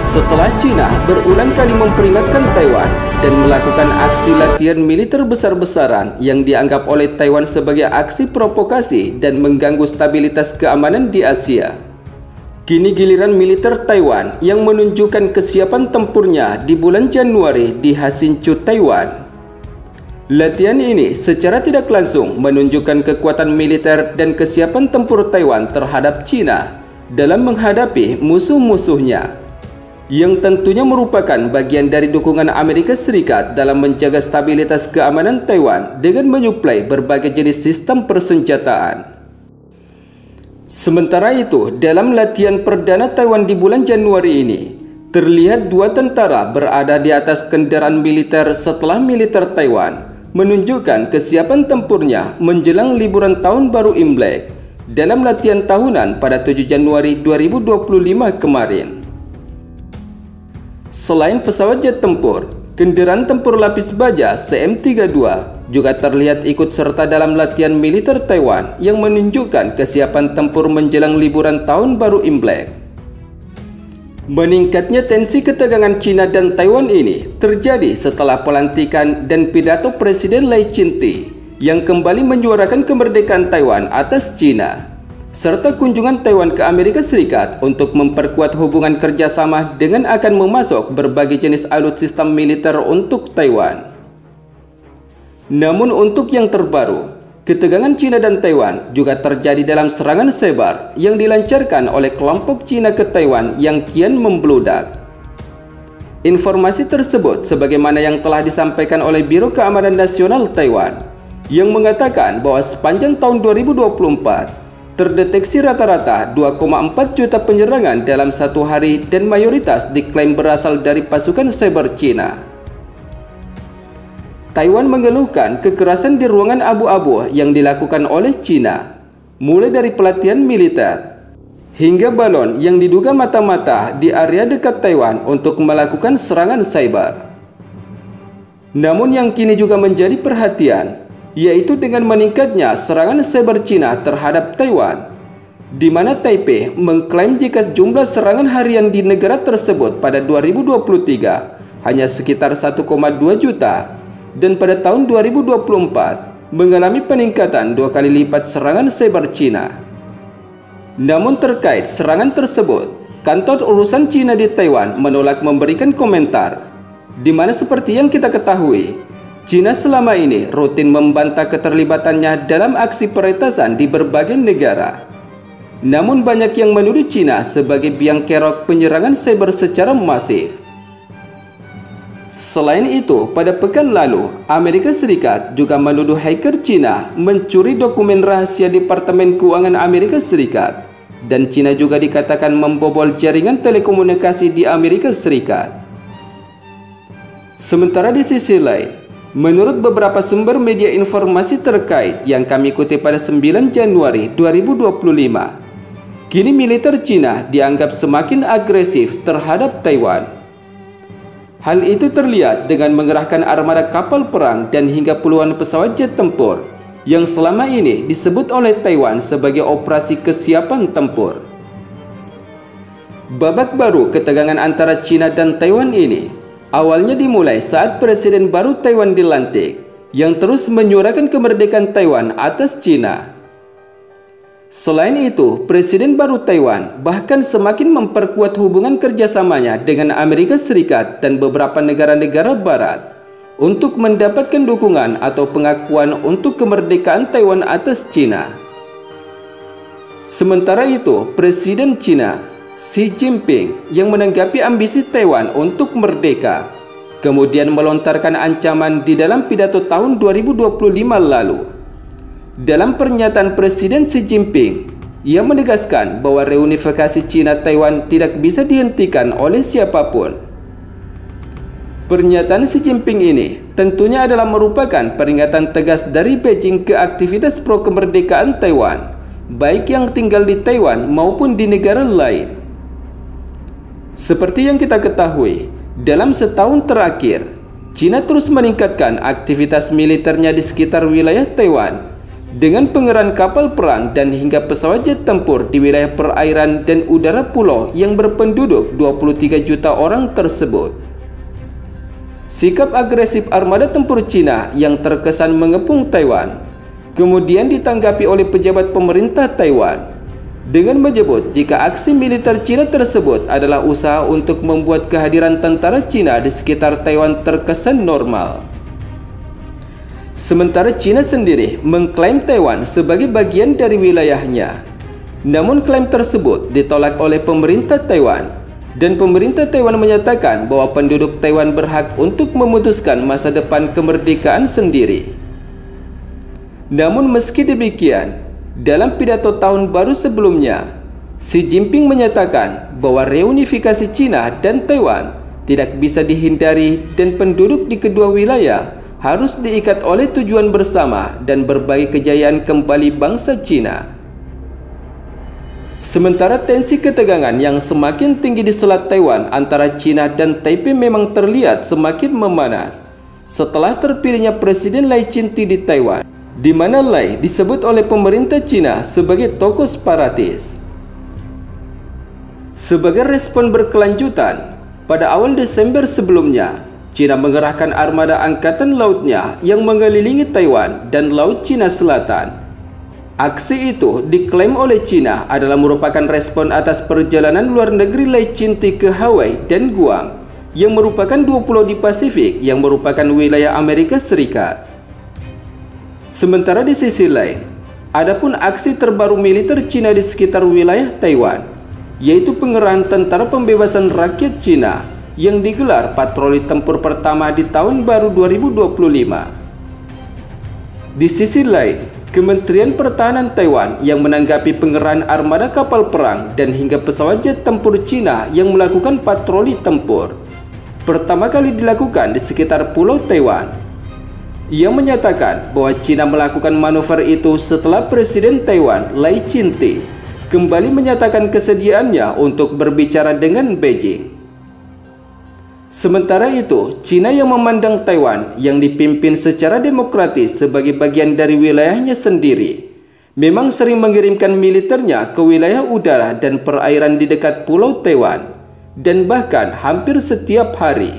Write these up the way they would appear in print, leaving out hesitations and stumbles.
Setelah China berulang kali memperingatkan Taiwan dan melakukan aksi latihan militer besar-besaran yang dianggap oleh Taiwan sebagai aksi provokasi dan mengganggu stabilitas keamanan di Asia, kini giliran militer Taiwan yang menunjukkan kesiapan tempurnya di bulan Januari di Hsinchu, Taiwan. Latihan ini secara tidak langsung menunjukkan kekuatan militer dan kesiapan tempur Taiwan terhadap China dalam menghadapi musuh-musuhnya, yang tentunya merupakan bagian dari dukungan Amerika Serikat dalam menjaga stabilitas keamanan Taiwan dengan menyuplai berbagai jenis sistem persenjataan. Sementara itu, dalam latihan perdana Taiwan di bulan Januari ini, terlihat dua tentara berada di atas kendaraan militer setelah militer Taiwan menunjukkan kesiapan tempurnya menjelang liburan tahun baru Imlek dalam latihan tahunan pada 7 Januari 2025 kemarin. Selain pesawat jet tempur, kendaraan tempur lapis baja CM-32 juga terlihat ikut serta dalam latihan militer Taiwan yang menunjukkan kesiapan tempur menjelang liburan tahun baru Imlek. Meningkatnya tensi ketegangan China dan Taiwan ini terjadi setelah pelantikan dan pidato Presiden Lai Ching-te yang kembali menyuarakan kemerdekaan Taiwan atas China, serta kunjungan Taiwan ke Amerika Serikat untuk memperkuat hubungan kerjasama dengan akan memasok berbagai jenis alutsista militer untuk Taiwan. Namun untuk yang terbaru, ketegangan China dan Taiwan juga terjadi dalam serangan cyber yang dilancarkan oleh kelompok China ke Taiwan yang kian membludak. Informasi tersebut sebagaimana yang telah disampaikan oleh Biro Keamanan Nasional Taiwan, yang mengatakan bahwa sepanjang tahun 2024 terdeteksi rata-rata 2,4 juta penyerangan dalam satu hari dan mayoritas diklaim berasal dari pasukan cyber China. Taiwan mengeluhkan kekerasan di ruangan abu-abu yang dilakukan oleh China, mulai dari pelatihan militer hingga balon yang diduga mata-mata di area dekat Taiwan untuk melakukan serangan cyber. Namun yang kini juga menjadi perhatian, yaitu dengan meningkatnya serangan cyber China terhadap Taiwan, di mana Taipei mengklaim jika jumlah serangan harian di negara tersebut pada 2023 hanya sekitar 1,2 juta, dan pada tahun 2024 mengalami peningkatan 2 kali lipat serangan cyber China. Namun terkait serangan tersebut, kantor urusan China di Taiwan menolak memberikan komentar, di mana seperti yang kita ketahui, China selama ini rutin membantah keterlibatannya dalam aksi peretasan di berbagai negara. Namun banyak yang menuduh China sebagai biang kerok penyerangan cyber secara masif. Selain itu, pada pekan lalu, Amerika Serikat juga menuduh hacker China mencuri dokumen rahasia Departemen Keuangan Amerika Serikat, dan China juga dikatakan membobol jaringan telekomunikasi di Amerika Serikat. Sementara di sisi lain, menurut beberapa sumber media informasi terkait yang kami kutip pada 9 Januari 2025, kini militer China dianggap semakin agresif terhadap Taiwan. Hal itu terlihat dengan mengerahkan armada kapal perang dan hingga puluhan pesawat jet tempur yang selama ini disebut oleh Taiwan sebagai operasi kesiapan tempur. Babak baru ketegangan antara China dan Taiwan ini awalnya dimulai saat Presiden baru Taiwan dilantik, yang terus menyuarakan kemerdekaan Taiwan atas China. Selain itu, Presiden baru Taiwan bahkan semakin memperkuat hubungan kerjasamanya dengan Amerika Serikat dan beberapa negara-negara Barat untuk mendapatkan dukungan atau pengakuan untuk kemerdekaan Taiwan atas China. Sementara itu, Presiden China Xi Jinping yang menanggapi ambisi Taiwan untuk merdeka, kemudian melontarkan ancaman di dalam pidato tahun 2025 lalu. Dalam pernyataan Presiden Xi Jinping, ia menegaskan bahwa reunifikasi China-Taiwan tidak bisa dihentikan oleh siapapun. Pernyataan Xi Jinping ini tentunya adalah merupakan peringatan tegas dari Beijing ke aktivitas pro-kemerdekaan Taiwan, baik yang tinggal di Taiwan maupun di negara lain. Seperti yang kita ketahui, dalam setahun terakhir, China terus meningkatkan aktivitas militernya di sekitar wilayah Taiwan dengan pengerahan kapal perang dan hingga pesawat jet tempur di wilayah perairan dan udara pulau yang berpenduduk 23 juta orang tersebut. Sikap agresif armada tempur Cina yang terkesan mengepung Taiwan kemudian ditanggapi oleh pejabat pemerintah Taiwan dengan menyebut jika aksi militer Cina tersebut adalah usaha untuk membuat kehadiran tentara Cina di sekitar Taiwan terkesan normal. Sementara Cina sendiri mengklaim Taiwan sebagai bagian dari wilayahnya. Namun klaim tersebut ditolak oleh pemerintah Taiwan dan pemerintah Taiwan menyatakan bahwa penduduk Taiwan berhak untuk memutuskan masa depan kemerdekaan sendiri. Namun meski demikian, dalam pidato tahun baru sebelumnya, Xi Jinping menyatakan bahwa reunifikasi Cina dan Taiwan tidak bisa dihindari dan penduduk di kedua wilayah harus diikat oleh tujuan bersama dan berbagi kejayaan kembali bangsa Cina. Sementara tensi ketegangan yang semakin tinggi di Selat Taiwan antara Cina dan Taipei memang terlihat semakin memanas setelah terpilihnya Presiden Lai Ching-te di Taiwan, di mana Lai disebut oleh pemerintah Cina sebagai tokoh separatis. Sebagai respon berkelanjutan, pada awal Desember sebelumnya, Cina mengerahkan armada angkatan lautnya yang mengelilingi Taiwan dan Laut Cina Selatan. Aksi itu diklaim oleh Cina adalah merupakan respon atas perjalanan luar negeri Lai Ching-te ke Hawaii dan Guam, yang merupakan dua pulau di Pasifik yang merupakan wilayah Amerika Serikat. Sementara di sisi lain, adapun aksi terbaru militer Cina di sekitar wilayah Taiwan, yaitu pengerahan Tentara Pembebasan Rakyat Cina yang digelar patroli tempur pertama di tahun baru 2025. Di sisi lain, Kementerian Pertahanan Taiwan yang menanggapi pengerahan armada kapal perang dan hingga pesawat jet tempur Cina yang melakukan patroli tempur pertama kali dilakukan di sekitar Pulau Taiwan. Ia menyatakan bahwa Cina melakukan manuver itu setelah Presiden Taiwan Lai Ching-te kembali menyatakan kesediaannya untuk berbicara dengan Beijing. Sementara itu, Cina yang memandang Taiwan yang dipimpin secara demokratis sebagai bagian dari wilayahnya sendiri, memang sering mengirimkan militernya ke wilayah udara dan perairan di dekat Pulau Taiwan, dan bahkan hampir setiap hari.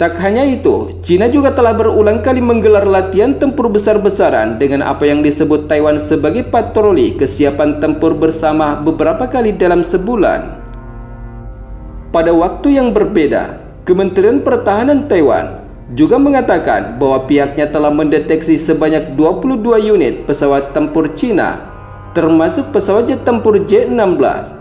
Tak hanya itu, Cina juga telah berulang kali menggelar latihan tempur besar-besaran dengan apa yang disebut Taiwan sebagai patroli kesiapan tempur bersama beberapa kali dalam sebulan. Pada waktu yang berbeda, Kementerian Pertahanan Taiwan juga mengatakan bahwa pihaknya telah mendeteksi sebanyak 22 unit pesawat tempur Cina, termasuk pesawat jet tempur J-16